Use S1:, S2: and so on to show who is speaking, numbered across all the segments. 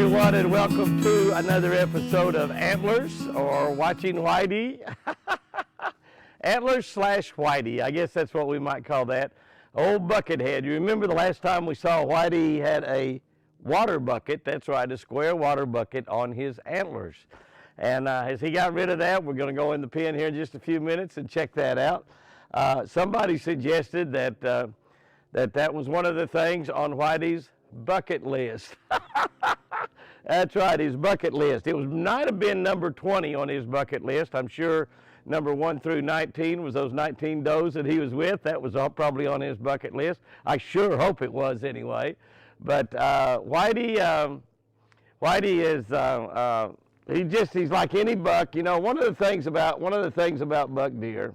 S1: everyone, and welcome to another episode of Antlers, or Watching Whitey. Antlers slash Whitey, I guess that's what we might call that. Old Buckethead. You remember the last time we saw Whitey, he had a water bucket, that's right, a square water bucket on his antlers. And as he got rid of that, we're going to go in the pen here in just a few minutes and check that out. Somebody suggested that that was one of the things on Whitey's bucket list. That's right, his bucket list. It might have been number 20 on his bucket list. I'm sure number 1 through 19 was those 19 does that he was with. That was all probably on his bucket list. I sure hope it was anyway. But Whitey is he's like any buck. You know, one of the things about buck deer,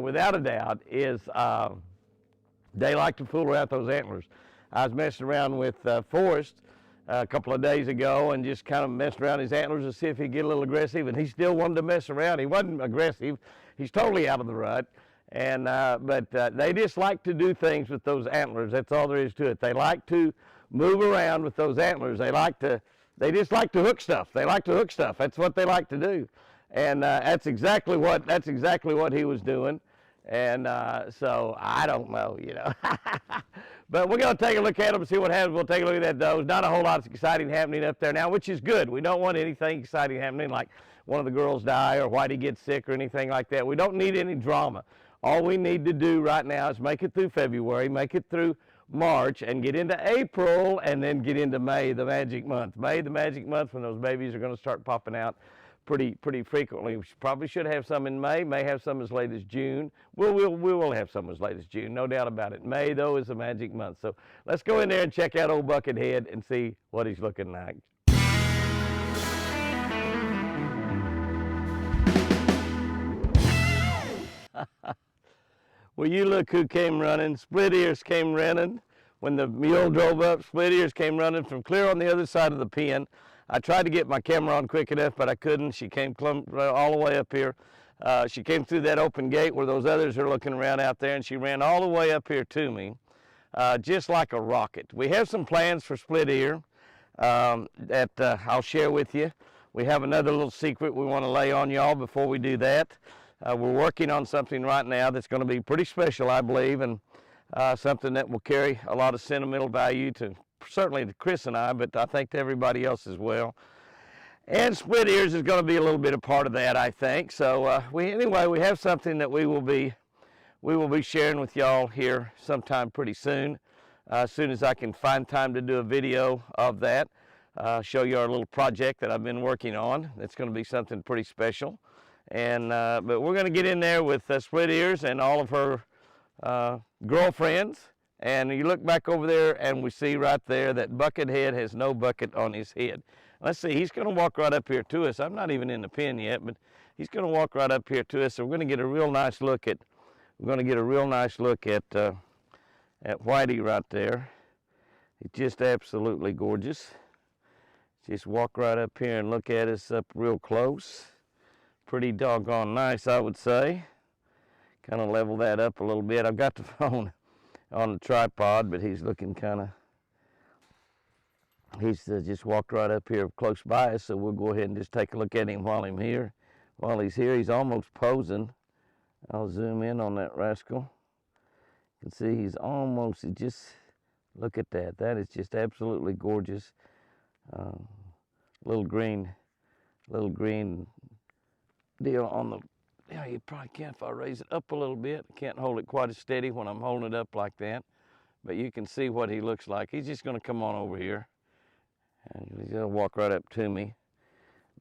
S1: without a doubt, is they like to fool around those antlers. I was messing around with Forrest a couple of days ago and just kind of messed around his antlers to see if he'd get a little aggressive, and he still wanted to mess around. He wasn't aggressive. He's totally out of the rut. And but they just like to do things with those antlers. That's all there is to it. They like to move around with those antlers. They just like to hook stuff. They like to hook stuff. That's what they like to do. And that's exactly what he was doing. And so I don't know, you know. But we're going to take a look at them and see what happens. We'll take a look at that doe. Not a whole lot of exciting happening up there now, which is good. We don't want anything exciting happening like one of the girls die or Whitey gets sick or anything like that. We don't need any drama. All we need to do right now is make it through February, make it through March, and get into April, and then get into May, the magic month. May, the magic month, when those babies are going to start popping out pretty frequently. We probably should have some in May, may have some as late as June. We will have some as late as June, no doubt about it. May, though, is the magic month. So let's go in there and check out old Buckethead and see what he's looking like. Well, you look who came running. SplitEars came running. When the mule drove up, SplitEars came running from clear on the other side of the pen. I tried to get my camera on quick enough, but I couldn't. She came all the way up here. She came through that open gate where those others are looking around out there, and she ran all the way up here to me, just like a rocket. We have some plans for SplitEar that I'll share with you. We have another little secret we want to lay on y'all before we do that. We're working on something right now that's going to be pretty special, I believe, and something that will carry a lot of sentimental value to certainly to Chris and I, but I think to everybody else as well. And SplitEars is going to be a little bit a part of that, I think. So we have something that we will be sharing with y'all here sometime pretty soon. As soon as I can find time to do a video of that, show you our little project that I've been working on. It's going to be something pretty special. And but we're going to get in there with SplitEars and all of her girlfriends. And you look back over there and we see right there that Buckethead has no bucket on his head. Let's see, he's going to walk right up here to us. I'm not even in the pen yet, but he's going to walk right up here to us. So we're going to get a real nice look at Whitey right there. He's just absolutely gorgeous. Just walk right up here and look at us up real close. Pretty doggone nice, I would say. Kind of level that up a little bit. I've got the phone on the tripod, but he's looking kind of, he's just walked right up here close by us, so we'll go ahead and just take a look at him while he's here. He's almost posing. I'll zoom in on that rascal. You can see he's almost, look at that. That is just absolutely gorgeous. Little green deal on the, yeah, you probably can't if I raise it up a little bit. I can't hold it quite as steady when I'm holding it up like that. But you can see what he looks like. He's just going to come on over here. And he's going to walk right up to me.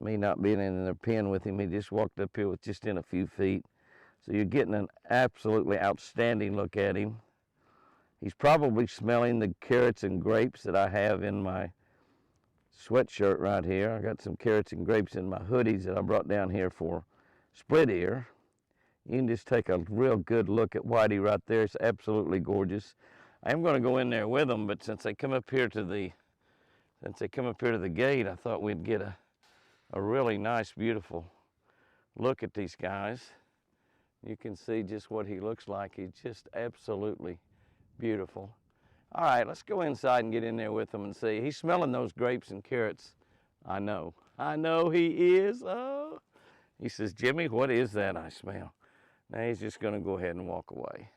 S1: Me not being in the pen with him, he just walked up here with just in a few feet. So you're getting an absolutely outstanding look at him. He's probably smelling the carrots and grapes that I have in my sweatshirt right here. I got some carrots and grapes in my hoodies that I brought down here for SplitEar. You can just take a real good look at Whitey right there. It's absolutely gorgeous. I'm going to go in there with them, but since they come up here to the gate, I thought we'd get a really nice, beautiful look at these guys. You can see just what he looks like. He's just absolutely beautiful. All right, let's go inside and get in there with him and see. He's smelling those grapes and carrots. I know he is. Oh, he says, Jimmy, what is that I smell? Now he's just gonna go ahead and walk away.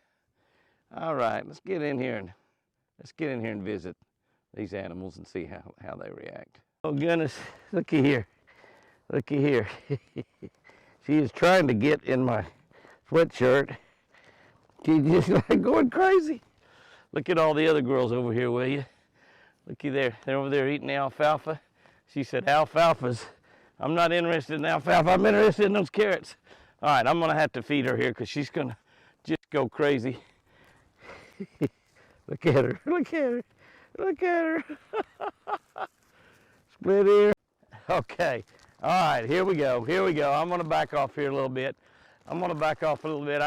S1: All right, let's get in here and visit these animals and see how they react. Oh goodness, looky here. She is trying to get in my sweatshirt. She's just like going crazy. Look at all the other girls over here, will you? Looky there, they're over there eating the alfalfa. She said, alfalfas. I'm not interested in alfalfa, I'm interested in those carrots. All right, I'm gonna have to feed her here because she's gonna just go crazy. Look at her, look at her. Split ear. Okay, all right, here we go. I'm gonna back off here a little bit. I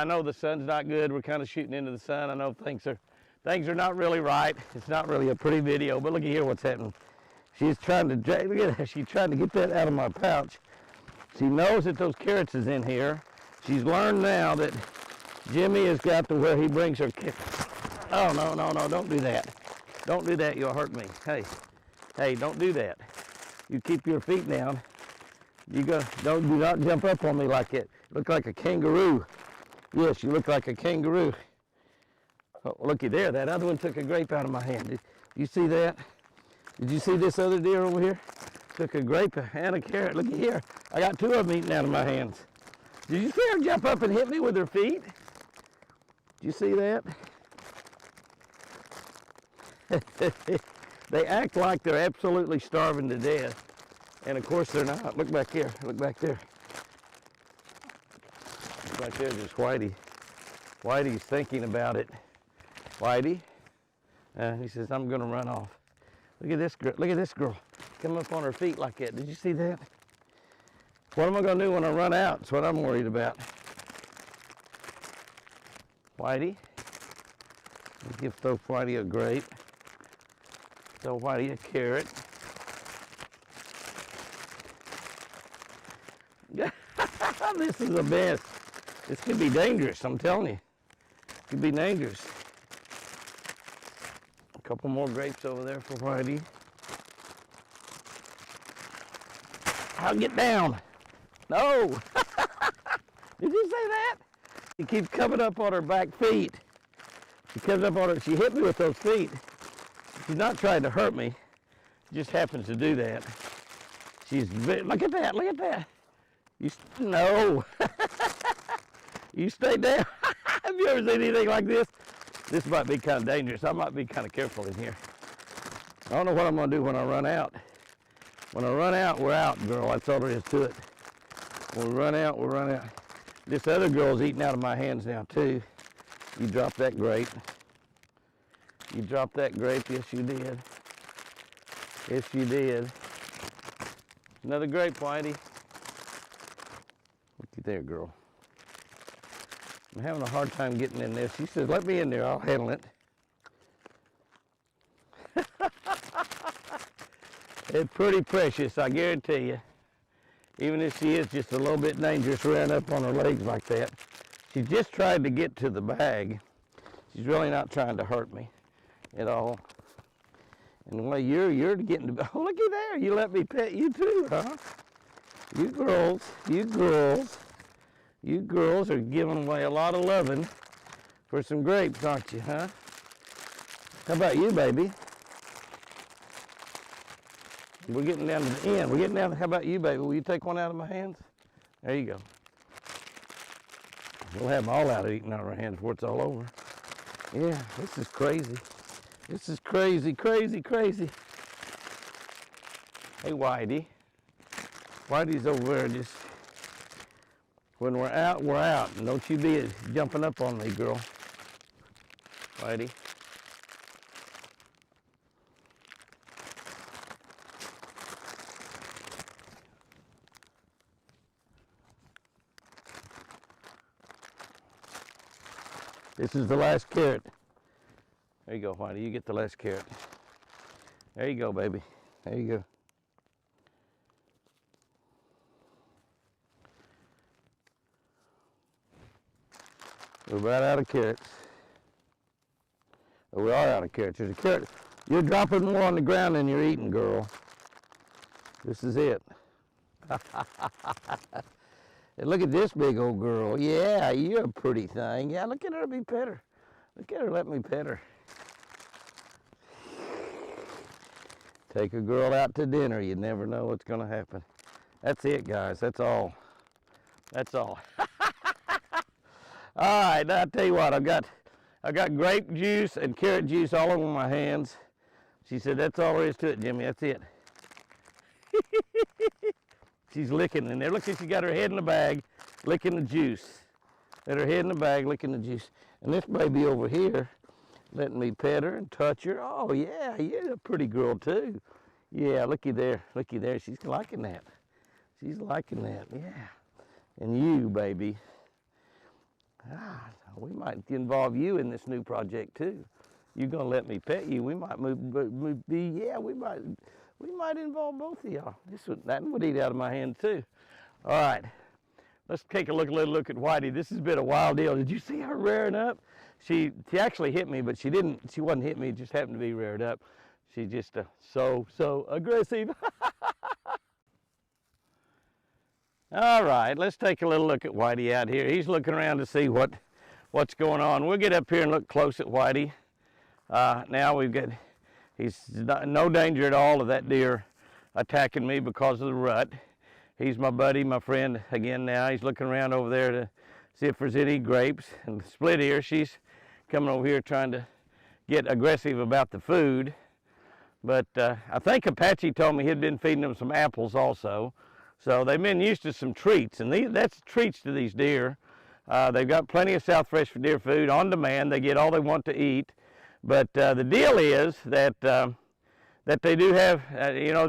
S1: know the sun's not good. We're kind of shooting into the sun. I know things are not really right. It's not really a pretty video, but look at here what's happening. She's trying to, look at her. She's trying to get that out of my pouch. She knows that those carrots is in here. She's learned now that Jimmy has got to where he brings her carrots. Oh, no, don't do that. Don't do that, you'll hurt me. Hey, don't do that. You keep your feet down. Do not jump up on me like that. You look like a kangaroo. Yes, you look like a kangaroo. Oh, looky there, that other one took a grape out of my hand. Did you see that? Did you see this other deer over here? Took a grape and a carrot. Looky here. I got two of them eating out of my hands. Did you see her jump up and hit me with her feet? Did you see that? They act like they're absolutely starving to death. And of course they're not. Look back here. Look back there. Look back there, there's Whitey. Whitey's thinking about it. Whitey? He says, I'm going to run off. Look at this girl. Look at this girl. Come up on her feet like that. Did you see that? What am I going to do when I run out? That's what I'm worried about. Whitey? Throw Whitey a grape. Throw Whitey a carrot. This is the best. This could be dangerous, I'm telling you. It could be dangerous. A couple more grapes over there for Whitey. I'll get down. No. Did you say that? She keeps coming up on her back feet. She hit me with those feet. She's not trying to hurt me. She just happens to do that. Look at that. No. You stay down. Have you ever seen anything like this? This might be kind of dangerous. I might be kind of careful in here. I don't know what I'm going to do when I run out. When I run out, we're out, girl. That's all there is to it. When we run out, we run out. This other girl's eating out of my hands now, too. You dropped that grape. You dropped that grape. Yes, you did. Yes, you did. Another grape, Whitey. Look at there, girl. I'm having a hard time getting in this. She says, let me in there. I'll handle it. It's pretty precious, I guarantee you. Even if she is just a little bit dangerous running up on her legs like that. She just tried to get to the bag. She's really not trying to hurt me at all. And the way you're getting to, oh, looky there, you let me pet you too, huh? You girls are giving away a lot of loving for some grapes, aren't you, huh? How about you, baby? We're getting down to the end. How about you, baby? Will you take one out of my hands? There you go. We'll have them all out of eating out of our hands before it's all over. Yeah, this is crazy. This is crazy. Hey, Whitey. Whitey's over there just, when we're out, we're out. And don't you be jumping up on me, girl. Whitey. This is the last carrot. There you go, Whitey. You get the last carrot. There you go, baby. There you go. We're about out of carrots. Oh, we are out of carrots. There's a carrot. You're dropping more on the ground than you're eating, girl. This is it. And look at this big old girl. Yeah, you're a pretty thing. Yeah, look at her, let me pet her. Look at her, let me pet her. Take a girl out to dinner. You never know what's gonna happen. That's it, guys, that's all. That's all. All right, now I'll tell you what, I got grape juice and carrot juice all over my hands. She said, that's all there is to it, Jimmy, that's it. She's licking in there. Look, she got her head in the bag, licking the juice. Got her head in the bag, licking the juice. And this baby over here, letting me pet her and touch her. Oh yeah, you're a pretty girl too. Yeah, looky there, she's liking that. She's liking that, yeah. And you, baby. We might involve you in this new project too. You're gonna let me pet you. We might we might involve both of y'all. That would eat out of my hand too. All right, let's take a little look at Whitey. This has been a wild deal. Did you see her rearing up? She actually hit me, but she wasn't hitting me, it just happened to be reared up. She's just so aggressive. All right, let's take a little look at Whitey out here. He's looking around to see what's going on. We'll get up here and look close at Whitey. Now he's no danger at all of that deer attacking me because of the rut. He's my buddy, my friend again now. He's looking around over there to see if there's any grapes. And SplitEar, she's coming over here trying to get aggressive about the food. But I think Apache told me he'd been feeding them some apples also. So they've been used to some treats, and that's treats to these deer. They've got plenty of South Fresh for Deer food on demand. They get all they want to eat. But the deal is that they do have,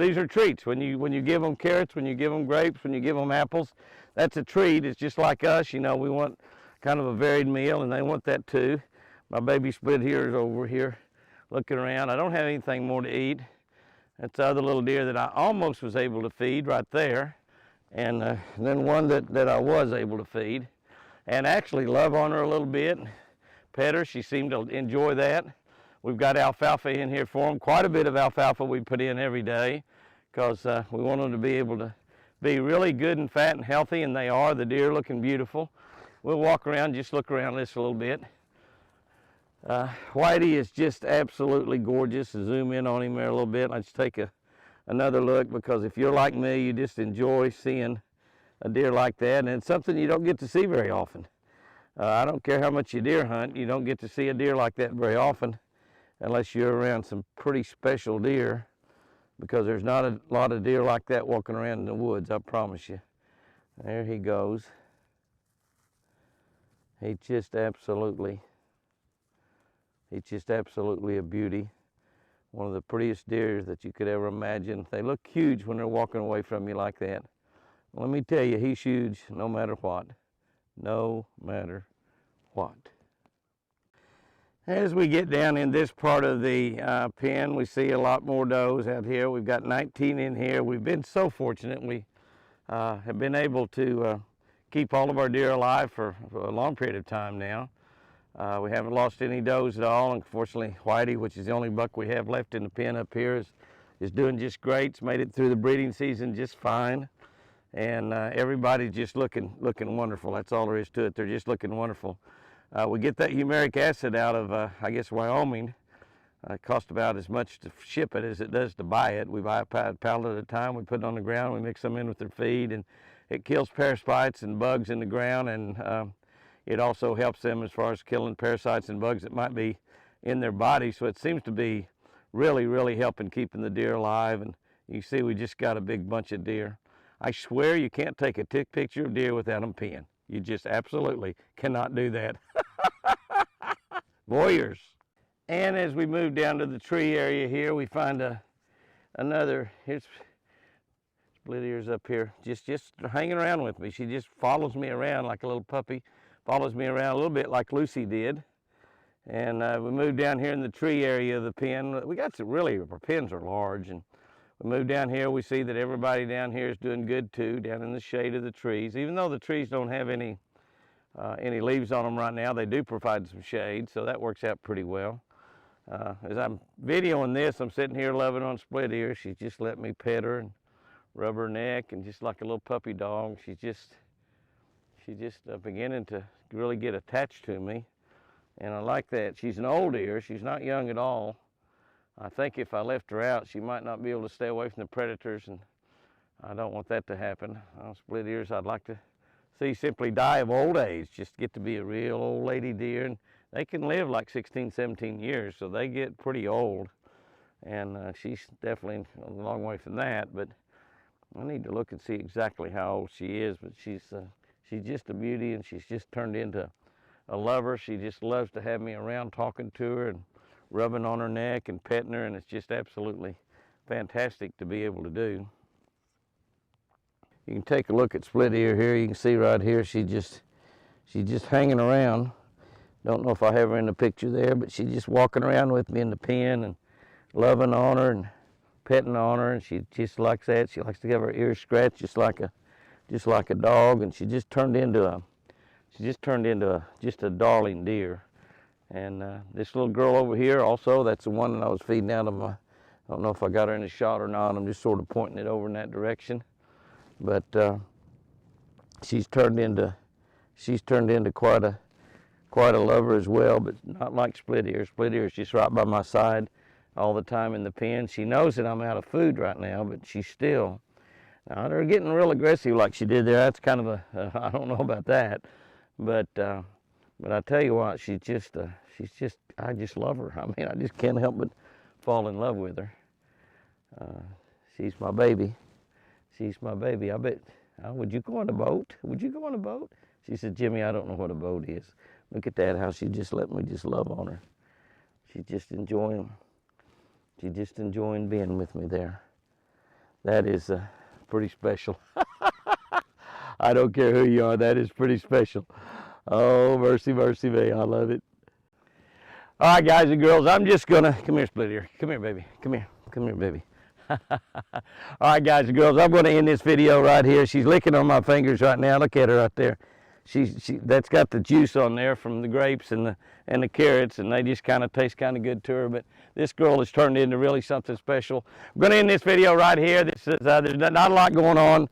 S1: these are treats. When you give them carrots, when you give them grapes, when you give them apples, that's a treat. It's just like us, we want kind of a varied meal, and they want that too. My baby SplitEar is over here looking around. I don't have anything more to eat. That's the other little deer that I almost was able to feed right there. And then one that I was able to feed. And actually love on her a little bit, pet her. She seemed to enjoy that. We've got alfalfa in here for them. Quite a bit of alfalfa we put in every day because we want them to be able to be really good and fat and healthy, and they are. The deer looking beautiful. We'll walk around, just look around this a little bit. Whitey is just absolutely gorgeous. Zoom in on him there a little bit. Let's take another look, because if you're like me, you just enjoy seeing a deer like that, and it's something you don't get to see very often. I don't care how much you deer hunt, you don't get to see a deer like that very often unless you're around some pretty special deer, because there's not a lot of deer like that walking around in the woods, I promise you. There he goes. He's just absolutely a beauty. One of the prettiest deer that you could ever imagine. They look huge when they're walking away from you like that. Let me tell you, he's huge no matter what. No matter what. As we get down in this part of the pen, we see a lot more does out here. We've got 19 in here. We've been so fortunate. We have been able to keep all of our deer alive for a long period of time now. We haven't lost any does at all. Unfortunately, Whitey, which is the only buck we have left in the pen up here, is doing just great. It's made it through the breeding season just fine. And everybody's just looking wonderful. That's all there is to it. They're just looking wonderful. We get that humeric acid out of, I guess, Wyoming. It costs about as much to ship it as it does to buy it. We buy a pallet at a time. We put it on the ground. We mix them in with their feed, and it kills parasites and bugs in the ground, and it also helps them as far as killing parasites and bugs that might be in their body. So it seems to be really, really helping keeping the deer alive. And you see we just got a big bunch of deer. I swear you can't take a tick picture of deer without them peeing. You just absolutely cannot do that. Voyeurs. And as we move down to the tree area here, we find another, here's SplitEar's up here, just hanging around with me. She just follows me around like a little puppy, follows me around a little bit like Lucy did. And we moved down here in the tree area of the pen. We got our pens are large, and we move down here, we see that everybody down here is doing good too, down in the shade of the trees. Even though the trees don't have any leaves on them right now, they do provide some shade, so that works out pretty well. As I'm videoing this, I'm sitting here loving on SplitEar. She's just let me pet her and rub her neck, and just like a little puppy dog, she's just beginning to really get attached to me, and I like that. She's an old ear. She's not young at all. I think if I left her out, she might not be able to stay away from the predators, and I don't want that to happen. SplitEars I'd like to see simply die of old age, just get to be a real old lady deer, and they can live like 16, 17 years, so they get pretty old, and she's definitely a long way from that, but I need to look and see exactly how old she is, but she's just a beauty, and she's just turned into a lover. She just loves to have me around, talking to her and rubbing on her neck and petting her, and it's just absolutely fantastic to be able to do. You can take a look at SplitEar here. You can see right here she's just hanging around. Don't know if I have her in the picture there, but she's just walking around with me in the pen and loving on her and petting on her, and she just likes that. She likes to have her ears scratched just like a dog, and she just turned into a darling deer. And this little girl over here also, that's the one that I was feeding out of my, I don't know if I got her in the shot or not. I'm just sort of pointing it over in that direction. But she's turned into quite a lover as well, but not like SplitEar. SplitEar is just right by my side all the time in the pen. She knows that I'm out of food right now, but she's still. Now they're getting real aggressive like she did there. That's kind of I don't know about that, but I tell you what, I just love her. I mean, I just can't help but fall in love with her. She's my baby. She's my baby. I bet, would you go on a boat? Would you go on a boat? She said, Jimmy, I don't know what a boat is. Look at that, how she just let me just love on her. She's just enjoying being with me there. That is pretty special. I don't care who you are, that is pretty special. Oh, mercy, mercy me, I love it. All right, guys and girls, I'm just gonna, come here, SplitEar. Come here, baby. Come here, baby. All right, guys and girls, I'm going to end this video right here. She's licking on my fingers right now. Look at her right there. That's got the juice on there from the grapes and the carrots, and they just kind of taste kind of good to her. But this girl has turned into really something special. I'm going to end this video right here. There's not a lot going on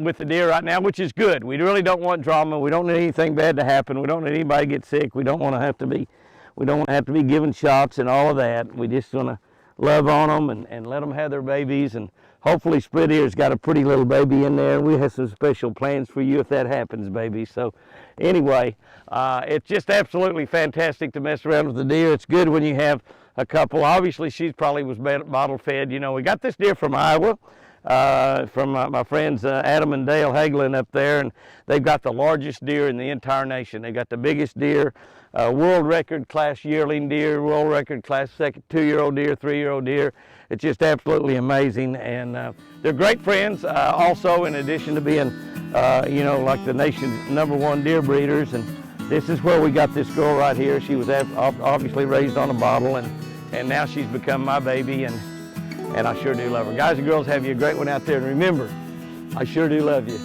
S1: with the deer right now, which is good. We really don't want drama. We don't need anything bad to happen. We don't need anybody to get sick. We don't want to have to be giving shots and all of that. We just want to love on them and let them have their babies, and hopefully SplitEar's got a pretty little baby in there. We have some special plans for you if that happens, baby. So anyway, it's just absolutely fantastic to mess around with the deer. It's good when you have a couple. Obviously she probably was bottle fed. You know, we got this deer from Iowa, from my friends Adam and Dale Hagelin up there, and they've got the largest deer in the entire nation. They got the biggest deer, world record class yearling deer, world record class 2-year-old deer, 3-year-old deer. It's just absolutely amazing, and they're great friends. Also, in addition to being, you know, like the nation's #1 deer breeders, and this is where we got this girl right here. She was obviously raised on a bottle, and now she's become my baby, and I sure do love her. Guys and girls, have you a great one out there, and remember, I sure do love you.